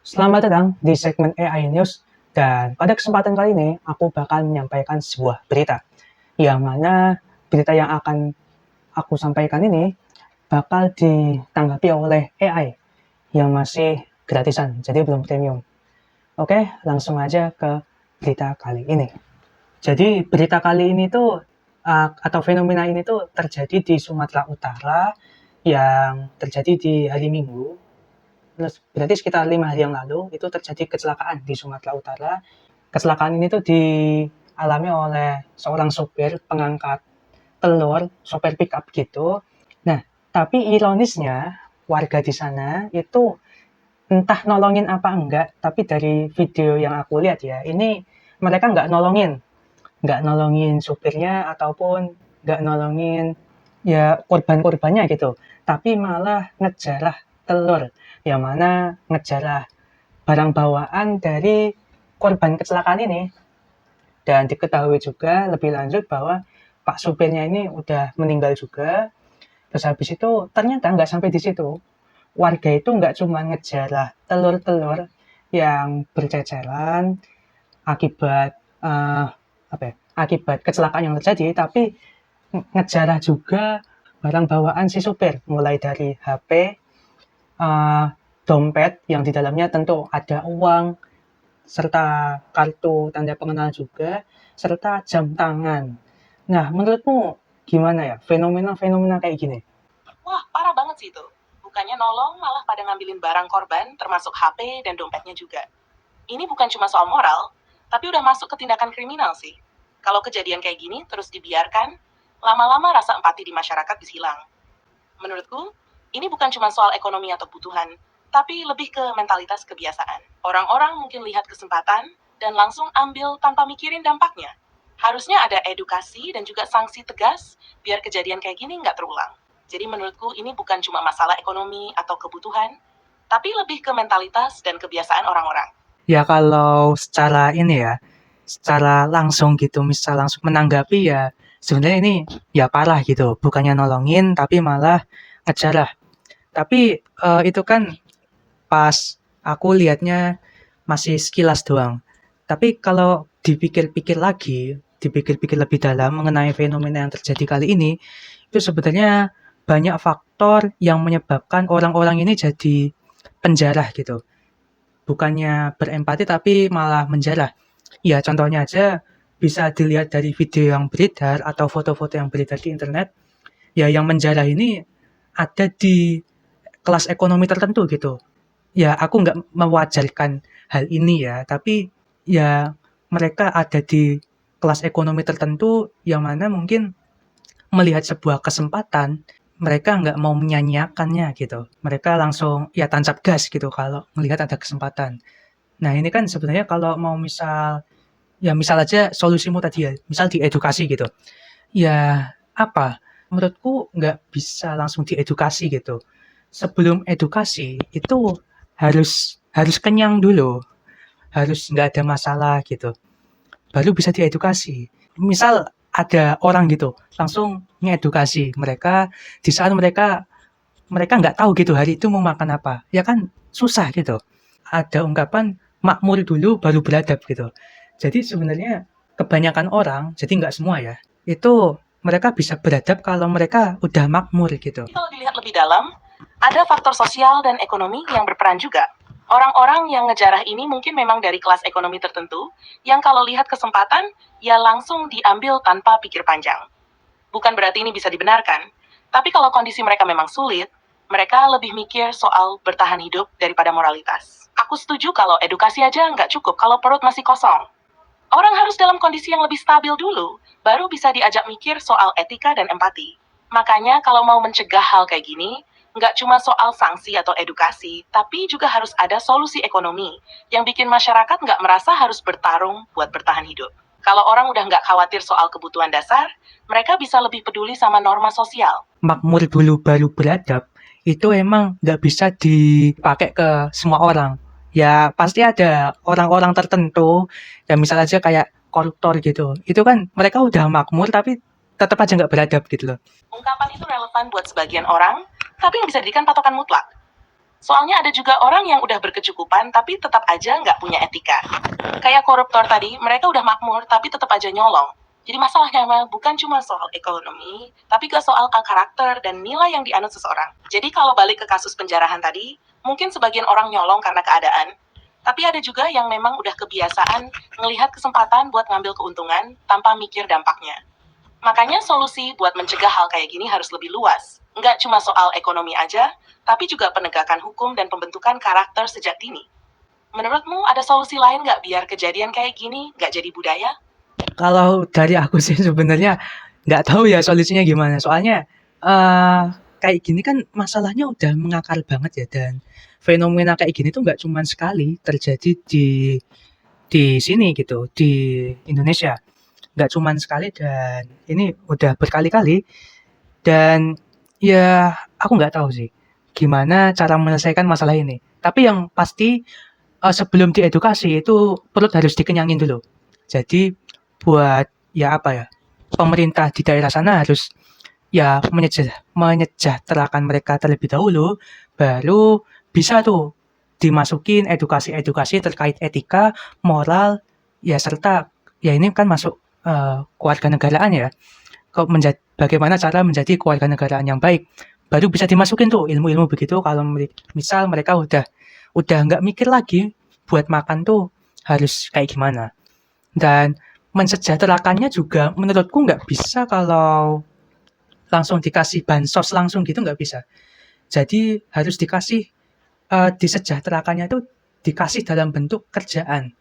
Selamat datang di segmen AI News, dan pada kesempatan kali ini aku bakal menyampaikan sebuah berita, yang mana berita yang akan aku sampaikan ini bakal ditanggapi oleh AI yang masih gratisan, jadi belum premium. Oke, langsung aja ke berita kali ini. Jadi berita kali ini tuh atau fenomena ini tuh terjadi di Sumatera Utara yang terjadi di hari Minggu. Berarti sekitar 5 hari yang lalu itu terjadi kecelakaan di Sumatera Utara. Kecelakaan ini tuh dialami oleh seorang sopir pengangkat telur, sopir pickup gitu. Nah, tapi ironisnya warga di sana itu entah nolongin apa enggak, tapi dari video yang aku lihat ya, ini mereka nggak nolongin supirnya ataupun nggak nolongin ya korban-korbannya gitu, tapi malah ngejarah telur, yang mana ngejarah barang bawaan dari korban kecelakaan ini. Dan diketahui juga lebih lanjut bahwa Pak supirnya ini udah meninggal juga. Terus habis itu ternyata nggak sampai di situ. Warga itu nggak cuma ngejarah telur-telur yang berceceran akibat apa ya, akibat kecelakaan yang terjadi, tapi ngejarah juga barang bawaan si supir, mulai dari HP, dompet yang di dalamnya tentu ada uang, serta kartu tanda pengenal juga, serta jam tangan. Nah, menurutmu gimana ya fenomena-fenomena kayak gini? Wah, parah banget sih itu. Bukannya nolong, malah pada ngambilin barang korban, termasuk HP dan dompetnya juga. Ini bukan cuma soal moral, tapi udah masuk ke tindakan kriminal sih. Kalau kejadian kayak gini terus dibiarkan, lama-lama rasa empati di masyarakat bisa hilang. Menurutku, ini bukan cuma soal ekonomi atau kebutuhan, tapi lebih ke mentalitas kebiasaan. Orang-orang mungkin lihat kesempatan dan langsung ambil tanpa mikirin dampaknya. Harusnya ada edukasi dan juga sanksi tegas biar kejadian kayak gini nggak terulang. Jadi menurutku ini bukan cuma masalah ekonomi atau kebutuhan, tapi lebih ke mentalitas dan kebiasaan orang-orang. Ya kalau secara ini ya, secara langsung gitu, misal langsung menanggapi ya, sebenarnya ini ya parah gitu, bukannya nolongin tapi malah ngejarah. Tapi itu kan pas aku lihatnya masih sekilas doang. Tapi kalau dipikir-pikir lagi, dipikir-pikir lebih dalam mengenai fenomena yang terjadi kali ini, itu sebenarnya banyak faktor yang menyebabkan orang-orang ini jadi penjarah gitu. Bukannya berempati tapi malah menjarah. Ya contohnya aja bisa dilihat dari video yang beredar atau foto-foto yang beredar di internet. Ya yang menjarah ini ada di kelas ekonomi tertentu gitu. Ya aku nggak mewajarkan hal ini ya, tapi ya mereka ada di kelas ekonomi tertentu yang mana mungkin melihat sebuah kesempatan, mereka nggak mau menyanyiakannya gitu. Mereka langsung ya tancap gas gitu kalau melihat ada kesempatan. Nah ini kan sebenarnya kalau mau misal aja solusimu tadi ya, misal di edukasi gitu. Ya apa, menurutku nggak bisa langsung diedukasi gitu. Sebelum edukasi itu harus harus kenyang dulu, harus nggak ada masalah gitu, baru bisa diedukasi. Misal ada orang gitu langsung ngedukasi mereka di saat mereka mereka nggak tahu gitu hari itu mau makan apa, ya kan susah gitu. Ada ungkapan makmur dulu baru beradab gitu. Jadi sebenarnya kebanyakan orang, jadi nggak semua ya, itu mereka bisa beradab kalau mereka udah makmur gitu. Kalau dilihat lebih dalam, ada faktor sosial dan ekonomi yang berperan juga. Orang-orang yang ngejarah ini mungkin memang dari kelas ekonomi tertentu, yang kalau lihat kesempatan, ya langsung diambil tanpa pikir panjang. Bukan berarti ini bisa dibenarkan, tapi kalau kondisi mereka memang sulit, mereka lebih mikir soal bertahan hidup daripada moralitas. Aku setuju kalau edukasi aja nggak cukup kalau perut masih kosong. Orang harus dalam kondisi yang lebih stabil dulu, baru bisa diajak mikir soal etika dan empati. Makanya kalau mau mencegah hal kayak gini, nggak cuma soal sanksi atau edukasi, tapi juga harus ada solusi ekonomi yang bikin masyarakat nggak merasa harus bertarung buat bertahan hidup. Kalau orang udah nggak khawatir soal kebutuhan dasar, mereka bisa lebih peduli sama norma sosial. Makmur dulu baru beradab, itu emang nggak bisa dipakai ke semua orang. Ya pasti ada orang-orang tertentu, ya misal aja kayak koruptor gitu. Itu kan mereka udah makmur tapi tetap aja nggak beradab gitu loh. Ungkapan itu relevan buat sebagian orang, tapi yang bisa dijadikan patokan mutlak. Soalnya ada juga orang yang udah berkecukupan tapi tetap aja nggak punya etika. Kayak koruptor tadi, mereka udah makmur tapi tetap aja nyolong. Jadi masalahnya mah bukan cuma soal ekonomi, tapi juga soal karakter dan nilai yang dianut seseorang. Jadi kalau balik ke kasus penjarahan tadi, mungkin sebagian orang nyolong karena keadaan, tapi ada juga yang memang udah kebiasaan ngelihat kesempatan buat ngambil keuntungan tanpa mikir dampaknya. Makanya solusi buat mencegah hal kayak gini harus lebih luas. Nggak cuma soal ekonomi aja, tapi juga penegakan hukum dan pembentukan karakter sejak dini. Menurutmu ada solusi lain nggak biar kejadian kayak gini nggak jadi budaya? Kalau dari aku sih sebenarnya nggak tahu ya solusinya gimana. Soalnya kayak gini kan masalahnya udah mengakar banget ya, dan fenomena kayak gini tuh nggak cuma sekali terjadi di sini gitu, di Indonesia. Nggak cuma sekali dan ini udah berkali-kali, dan ya aku nggak tahu sih gimana cara menyelesaikan masalah ini. Tapi yang pasti sebelum diedukasi itu perut harus dikenyangin dulu. Jadi buat ya apa ya, pemerintah di daerah sana harus ya menyejahterakan mereka terlebih dahulu, baru bisa tuh dimasukin edukasi-edukasi terkait etika, moral, ya serta ya ini kan masuk kewarganegaraan ya, bagaimana cara menjadi kewarganegaraan yang baik. Baru bisa dimasukin tuh ilmu-ilmu begitu kalau misal mereka udah nggak mikir lagi buat makan tuh harus kayak gimana. Dan mensejahterakannya juga menurutku nggak bisa kalau langsung dikasih bansos langsung gitu, nggak bisa. Jadi harus dikasih disejahterakannya itu dikasih dalam bentuk kerjaan.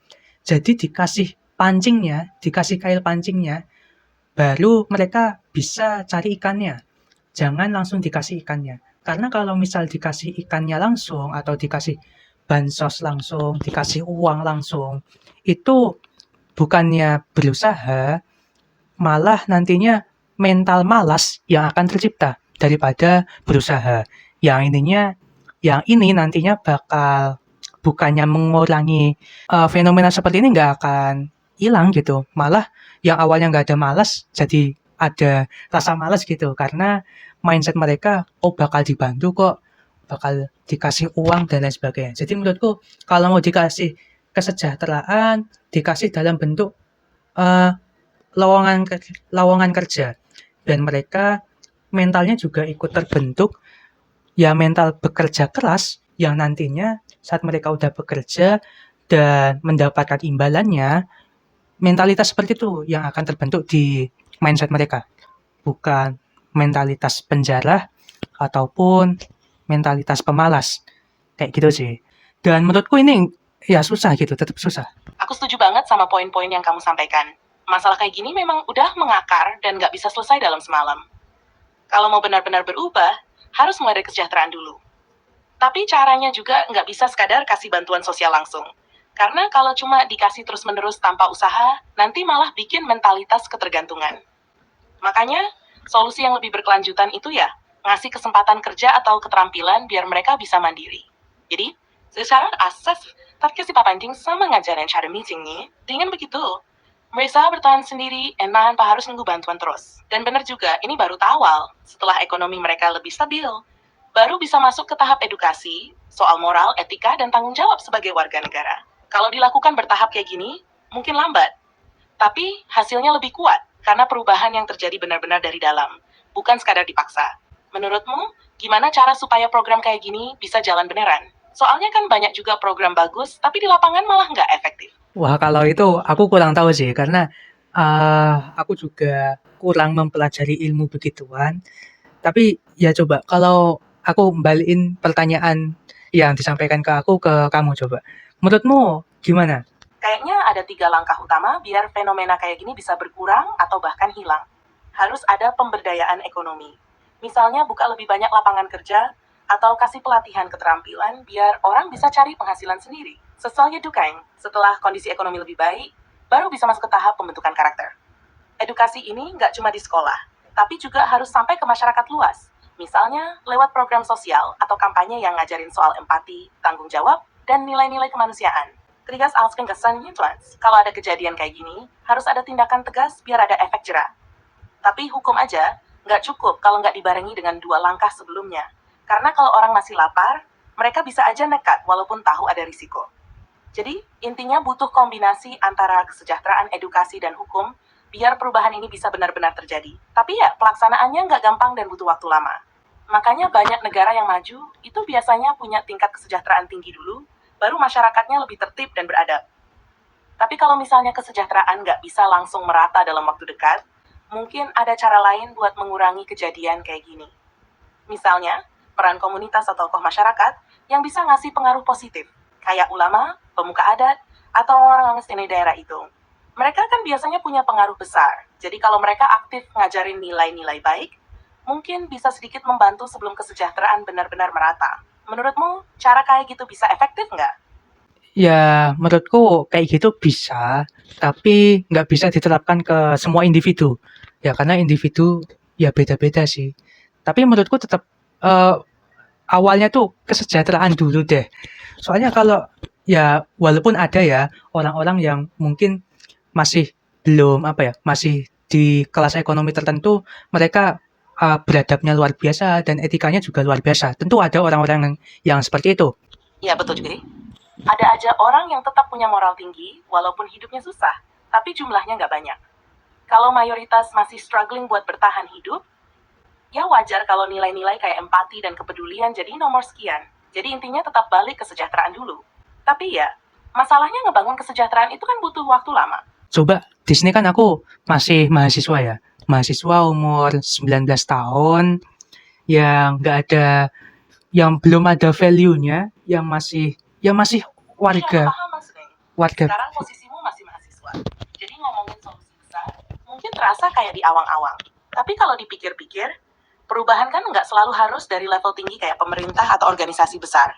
Jadi dikasih pancingnya, dikasih kail pancingnya, baru mereka bisa cari ikannya. Jangan langsung dikasih ikannya. Karena kalau misal dikasih ikannya langsung atau dikasih bansos langsung, dikasih uang langsung, itu bukannya berusaha, malah nantinya mental malas yang akan tercipta daripada berusaha. Yang ini nantinya bakal bukannya mengurangi fenomena seperti ini, nggak akan hilang gitu. Malah yang awalnya nggak ada malas jadi ada rasa malas gitu, karena mindset mereka bakal dibantu kok, bakal dikasih uang dan lain sebagainya. Jadi menurutku kalau mau dikasih kesejahteraan, dikasih dalam bentuk uh, lowongan kerja, dan mereka mentalnya juga ikut terbentuk, ya mental bekerja keras yang nantinya saat mereka udah bekerja dan mendapatkan imbalannya, mentalitas seperti itu yang akan terbentuk di mindset mereka, bukan mentalitas penjara ataupun mentalitas pemalas kayak gitu sih. Dan menurutku ini ya susah gitu, tetap susah. Aku setuju banget sama poin-poin yang kamu sampaikan. Masalah kayak gini memang udah mengakar dan nggak bisa selesai dalam semalam. Kalau mau benar-benar berubah, harus mulai dari kesejahteraan dulu. Tapi caranya juga nggak bisa sekadar kasih bantuan sosial langsung. Karena kalau cuma dikasih terus-menerus tanpa usaha, nanti malah bikin mentalitas ketergantungan. Makanya, solusi yang lebih berkelanjutan itu ya, ngasih kesempatan kerja atau keterampilan biar mereka bisa mandiri. Jadi, secara asas, Tarkisipah penting sama ngajarin cara meetingnya, dengan begitu, mereka bertahan sendiri dan tanpa harus nunggu bantuan terus. Dan benar juga, ini baru awal. Setelah ekonomi mereka lebih stabil, baru bisa masuk ke tahap edukasi, soal moral, etika, dan tanggung jawab sebagai warga negara. Kalau dilakukan bertahap kayak gini, mungkin lambat. Tapi hasilnya lebih kuat, karena perubahan yang terjadi benar-benar dari dalam, bukan sekadar dipaksa. Menurutmu, gimana cara supaya program kayak gini bisa jalan beneran? Soalnya kan banyak juga program bagus, tapi di lapangan malah nggak efektif. Wah, kalau itu aku kurang tahu sih, karena aku juga kurang mempelajari ilmu begituan. Tapi ya coba, kalau aku balikin pertanyaan yang disampaikan ke aku ke kamu coba. Menurutmu gimana? Kayaknya ada 3 langkah utama biar fenomena kayak gini bisa berkurang atau bahkan hilang. Harus ada pemberdayaan ekonomi. Misalnya buka lebih banyak lapangan kerja, atau kasih pelatihan keterampilan biar orang bisa cari penghasilan sendiri. Sesuai Dukang, setelah kondisi ekonomi lebih baik, baru bisa masuk ke tahap pembentukan karakter. Edukasi ini nggak cuma di sekolah, tapi juga harus sampai ke masyarakat luas. Misalnya lewat program sosial atau kampanye yang ngajarin soal empati, tanggung jawab, dan nilai-nilai kemanusiaan. Krigas alsken kesan influence. Kalau ada kejadian kayak gini, harus ada tindakan tegas biar ada efek jerak. Tapi hukum aja nggak cukup kalau nggak dibarengi dengan 2 langkah sebelumnya. Karena kalau orang masih lapar, mereka bisa aja nekat walaupun tahu ada risiko. Jadi, intinya butuh kombinasi antara kesejahteraan, edukasi, dan hukum biar perubahan ini bisa benar-benar terjadi. Tapi ya, pelaksanaannya nggak gampang dan butuh waktu lama. Makanya banyak negara yang maju itu biasanya punya tingkat kesejahteraan tinggi dulu, baru masyarakatnya lebih tertib dan beradab. Tapi kalau misalnya kesejahteraan nggak bisa langsung merata dalam waktu dekat, mungkin ada cara lain buat mengurangi kejadian kayak gini. Misalnya, peran komunitas atau tokoh masyarakat yang bisa ngasih pengaruh positif, kayak ulama, pemuka adat, atau orang di daerah itu. Mereka kan biasanya punya pengaruh besar, jadi kalau mereka aktif ngajarin nilai-nilai baik, mungkin bisa sedikit membantu sebelum kesejahteraan benar-benar merata. Menurutmu, cara kayak gitu bisa efektif nggak? Ya, menurutku kayak gitu bisa, tapi nggak bisa diterapkan ke semua individu. Ya, karena individu ya beda-beda sih. Tapi menurutku tetap eh, awalnya tuh kesejahteraan dulu deh. Soalnya kalau ya walaupun ada ya orang-orang yang mungkin masih belum apa ya, masih di kelas ekonomi tertentu, mereka beradabnya luar biasa dan etikanya juga luar biasa. Tentu ada orang-orang yang seperti itu. Ya, betul juga deh. Ada aja orang yang tetap punya moral tinggi, walaupun hidupnya susah, tapi jumlahnya nggak banyak. Kalau mayoritas masih struggling buat bertahan hidup, ya wajar kalau nilai-nilai kayak empati dan kepedulian jadi nomor sekian. Jadi intinya tetap balik kesejahteraan dulu. Tapi ya, masalahnya ngebangun kesejahteraan itu kan butuh waktu lama. Coba di sini kan aku masih mahasiswa ya. Mahasiswa umur 19 tahun yang nggak ada yang belum ada value-nya, yang masih Iya, warga paham maksudnya. warga Sekarang posisimu masih mahasiswa. Jadi ngomongin solusi besar, mungkin terasa kayak di awang-awang. Tapi kalau dipikir-pikir, perubahan kan nggak selalu harus dari level tinggi kayak pemerintah atau organisasi besar.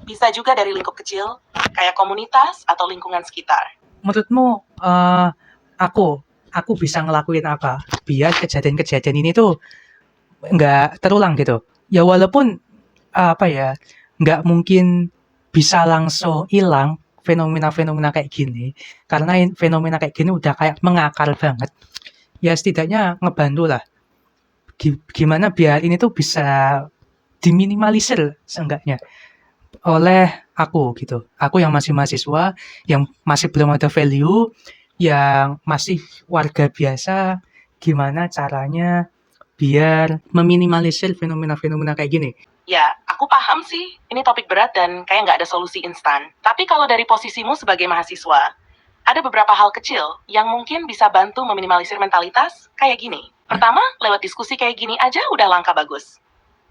Bisa juga dari lingkup kecil, kayak komunitas atau lingkungan sekitar. menurutmu aku bisa ngelakuin apa biar kejadian-kejadian ini tuh nggak terulang gitu? Ya walaupun apa ya, nggak mungkin bisa langsung hilang fenomena-fenomena kayak gini, karena fenomena kayak gini udah kayak mengakar banget. Ya setidaknya ngebantu lah. Gimana biar ini tuh bisa diminimalisir seenggaknya oleh aku gitu. Aku yang masih mahasiswa, yang masih belum ada value, yang masih warga biasa, gimana caranya biar meminimalisir fenomena-fenomena kayak gini. Ya, aku paham sih, ini topik berat dan kayak nggak ada solusi instan. Tapi kalau dari posisimu sebagai mahasiswa, ada beberapa hal kecil yang mungkin bisa bantu meminimalisir mentalitas kayak gini. Pertama, lewat diskusi kayak gini aja udah langkah bagus.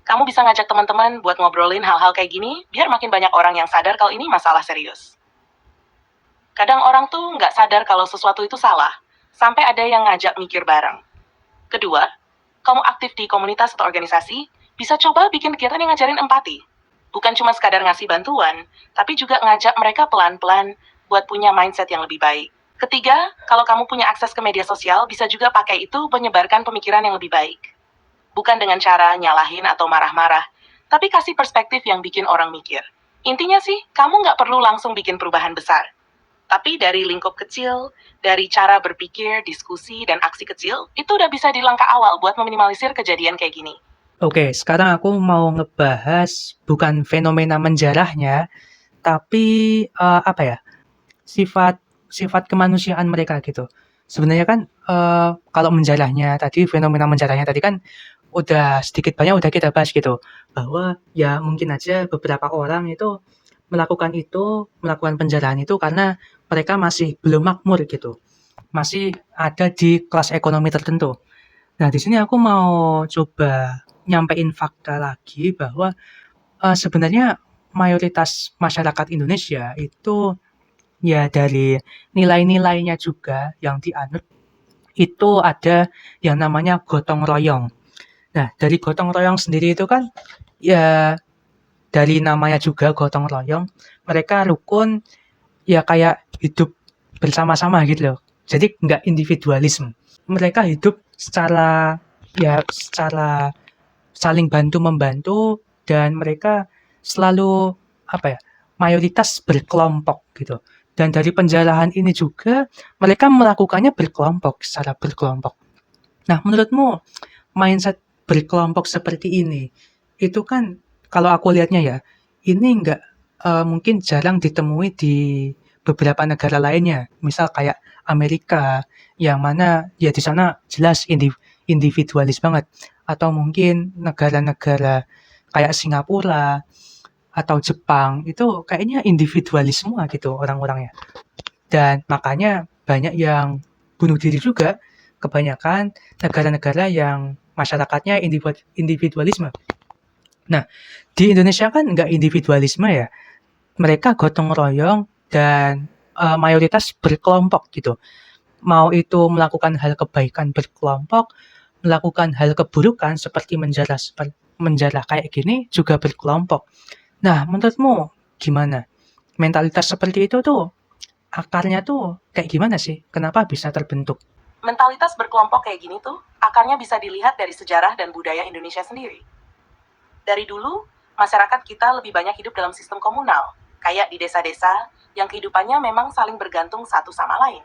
Kamu bisa ngajak teman-teman buat ngobrolin hal-hal kayak gini, biar makin banyak orang yang sadar kalau ini masalah serius. Kadang orang tuh nggak sadar kalau sesuatu itu salah, sampai ada yang ngajak mikir bareng. Kedua, kamu aktif di komunitas atau organisasi, bisa coba bikin kegiatan yang ngajarin empati. Bukan cuma sekadar ngasih bantuan, tapi juga ngajak mereka pelan-pelan buat punya mindset yang lebih baik. Ketiga, kalau kamu punya akses ke media sosial, bisa juga pakai itu menyebarkan pemikiran yang lebih baik. Bukan dengan cara nyalahin atau marah-marah, tapi kasih perspektif yang bikin orang mikir. Intinya sih, kamu nggak perlu langsung bikin perubahan besar. Tapi dari lingkup kecil, dari cara berpikir, diskusi, dan aksi kecil, itu udah bisa di langkah awal buat meminimalisir kejadian kayak gini. Oke, sekarang aku mau ngebahas bukan fenomena menjarahnya, tapi apa ya, sifat sifat kemanusiaan mereka gitu. Sebenarnya kan kalau menjarahnya tadi, fenomena menjarahnya tadi kan udah sedikit banyak udah kita bahas gitu, bahwa ya mungkin aja beberapa orang itu melakukan penjarahan itu karena mereka masih belum makmur gitu, masih ada di kelas ekonomi tertentu. Nah, di sini aku mau coba nyampein fakta lagi bahwa sebenarnya mayoritas masyarakat Indonesia itu ya dari nilai-nilainya juga yang dianut itu ada yang namanya gotong royong. Nah, dari gotong royong sendiri itu kan ya dari namanya juga gotong royong, mereka rukun ya kayak hidup bersama-sama gitu loh. Jadi nggak individualisme. Mereka hidup secara saling bantu-membantu dan mereka selalu apa ya, mayoritas berkelompok gitu. Dan dari penjarahan ini juga mereka melakukannya secara berkelompok. Nah, menurutmu mindset berkelompok seperti ini itu kan kalau aku lihatnya ya, ini nggak mungkin jarang ditemui di beberapa negara lainnya. Misal kayak Amerika, yang mana ya di sana jelas individualis banget. Atau mungkin negara-negara kayak Singapura atau Jepang, itu kayaknya individualis semua gitu orang-orangnya. Dan makanya banyak yang bunuh diri juga, kebanyakan negara-negara yang masyarakatnya individualisme. Nah, di Indonesia kan nggak individualisme ya, mereka gotong royong dan mayoritas berkelompok gitu. Mau itu melakukan hal kebaikan berkelompok, melakukan hal keburukan seperti menjarah kayak gini juga berkelompok. Nah, menurutmu gimana? Mentalitas seperti itu tuh akarnya tuh kayak gimana sih? Kenapa bisa terbentuk? Mentalitas berkelompok kayak gini tuh akarnya bisa dilihat dari sejarah dan budaya Indonesia sendiri. Dari dulu, masyarakat kita lebih banyak hidup dalam sistem komunal, kayak di desa-desa yang kehidupannya memang saling bergantung satu sama lain.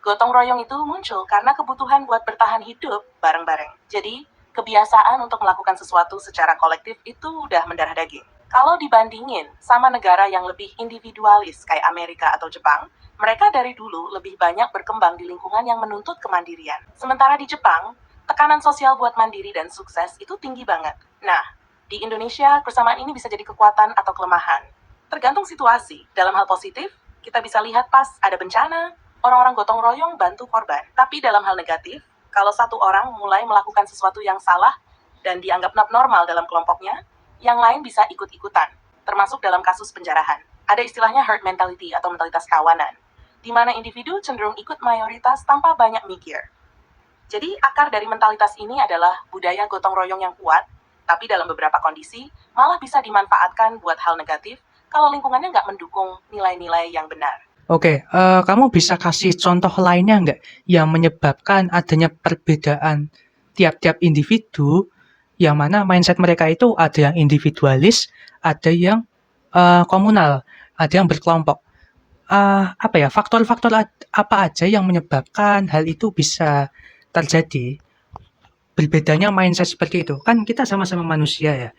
Gotong royong itu muncul karena kebutuhan buat bertahan hidup bareng-bareng. Jadi, kebiasaan untuk melakukan sesuatu secara kolektif itu udah mendarah daging. Kalau dibandingin sama negara yang lebih individualis kayak Amerika atau Jepang, mereka dari dulu lebih banyak berkembang di lingkungan yang menuntut kemandirian. Sementara di Jepang, tekanan sosial buat mandiri dan sukses itu tinggi banget. Nah, di Indonesia, persamaan ini bisa jadi kekuatan atau kelemahan. Tergantung situasi. Dalam hal positif, kita bisa lihat pas ada bencana, orang-orang gotong royong bantu korban. Tapi dalam hal negatif, kalau satu orang mulai melakukan sesuatu yang salah dan dianggap normal dalam kelompoknya, yang lain bisa ikut-ikutan, termasuk dalam kasus penjarahan. Ada istilahnya herd mentality atau mentalitas kawanan, di mana individu cenderung ikut mayoritas tanpa banyak mikir. Jadi akar dari mentalitas ini adalah budaya gotong royong yang kuat, tapi dalam beberapa kondisi malah bisa dimanfaatkan buat hal negatif kalau lingkungannya nggak mendukung nilai-nilai yang benar. Oke, kamu bisa kasih contoh lainnya nggak yang menyebabkan adanya perbedaan tiap-tiap individu, yang mana mindset mereka itu ada yang individualis, ada yang komunal, ada yang berkelompok. Apa ya, faktor-faktor apa aja yang menyebabkan hal itu bisa terjadi? Berbedanya mindset seperti itu. Kan kita sama-sama manusia ya.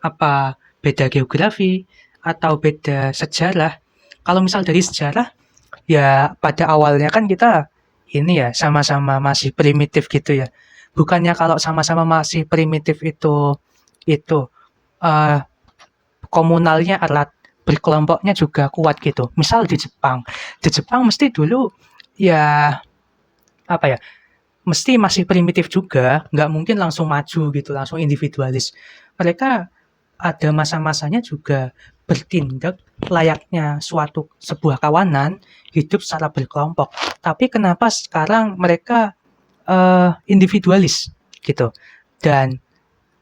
Apa beda geografi atau beda sejarah? Kalau misal dari sejarah, ya pada awalnya kan kita ini ya sama-sama masih primitif gitu ya. Bukannya kalau sama-sama masih primitif itu eh, komunalnya erat, berkelompoknya juga kuat gitu. Misal di Jepang mesti dulu ya apa ya, mesti masih primitif juga, nggak mungkin langsung maju gitu, langsung individualis. Mereka ada masa-masanya juga bertindak layaknya sebuah kawanan, hidup secara berkelompok. Tapi kenapa sekarang mereka individualis gitu? Dan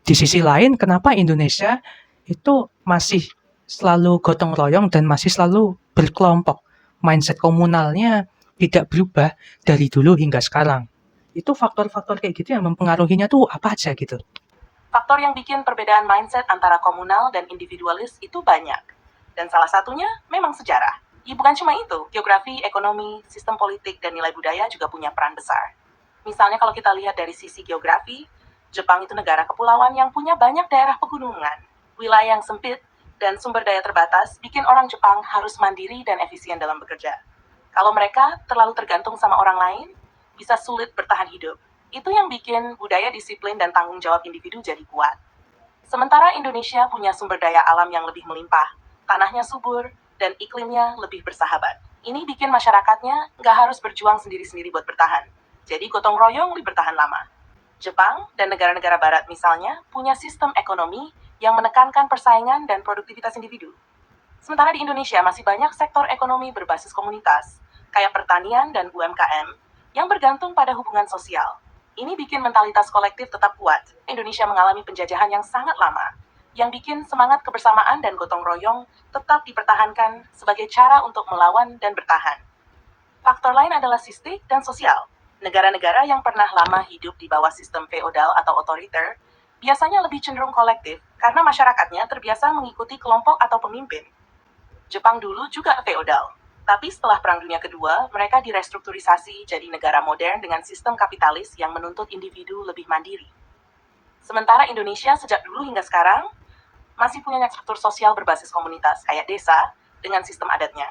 di sisi lain, kenapa Indonesia itu masih selalu gotong royong dan masih selalu berkelompok? Mindset komunalnya tidak berubah dari dulu hingga sekarang. Itu faktor-faktor kayak gitu yang mempengaruhinya tuh apa aja gitu? Faktor yang bikin perbedaan mindset antara komunal dan individualis itu banyak. Dan salah satunya memang sejarah. Ya bukan cuma itu, geografi, ekonomi, sistem politik, dan nilai budaya juga punya peran besar. Misalnya kalau kita lihat dari sisi geografi, Jepang itu negara kepulauan yang punya banyak daerah pegunungan, wilayah yang sempit, dan sumber daya terbatas bikin orang Jepang harus mandiri dan efisien dalam bekerja. Kalau mereka terlalu tergantung sama orang lain, bisa sulit bertahan hidup. Itu yang bikin budaya disiplin dan tanggung jawab individu jadi kuat. Sementara Indonesia punya sumber daya alam yang lebih melimpah, tanahnya subur, dan iklimnya lebih bersahabat. Ini bikin masyarakatnya nggak harus berjuang sendiri-sendiri buat bertahan. Jadi gotong royong lebih bertahan lama. Jepang dan negara-negara barat misalnya punya sistem ekonomi yang menekankan persaingan dan produktivitas individu. Sementara di Indonesia masih banyak sektor ekonomi berbasis komunitas, kayak pertanian dan UMKM, yang bergantung pada hubungan sosial. Ini bikin mentalitas kolektif tetap kuat. Indonesia mengalami penjajahan yang sangat lama, yang bikin semangat kebersamaan dan gotong royong tetap dipertahankan sebagai cara untuk melawan dan bertahan. Faktor lain adalah sistem dan sosial. Negara-negara yang pernah lama hidup di bawah sistem feodal atau otoriter biasanya lebih cenderung kolektif karena masyarakatnya terbiasa mengikuti kelompok atau pemimpin. Jepang dulu juga feodal, tapi setelah Perang Dunia Kedua, mereka direstrukturisasi jadi negara modern dengan sistem kapitalis yang menuntut individu lebih mandiri. Sementara Indonesia sejak dulu hingga sekarang masih punya struktur sosial berbasis komunitas kayak desa dengan sistem adatnya.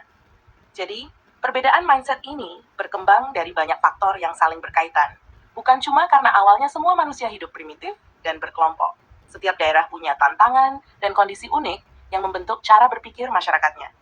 Jadi, perbedaan mindset ini berkembang dari banyak faktor yang saling berkaitan. Bukan cuma karena awalnya semua manusia hidup primitif dan berkelompok. Setiap daerah punya tantangan dan kondisi unik yang membentuk cara berpikir masyarakatnya.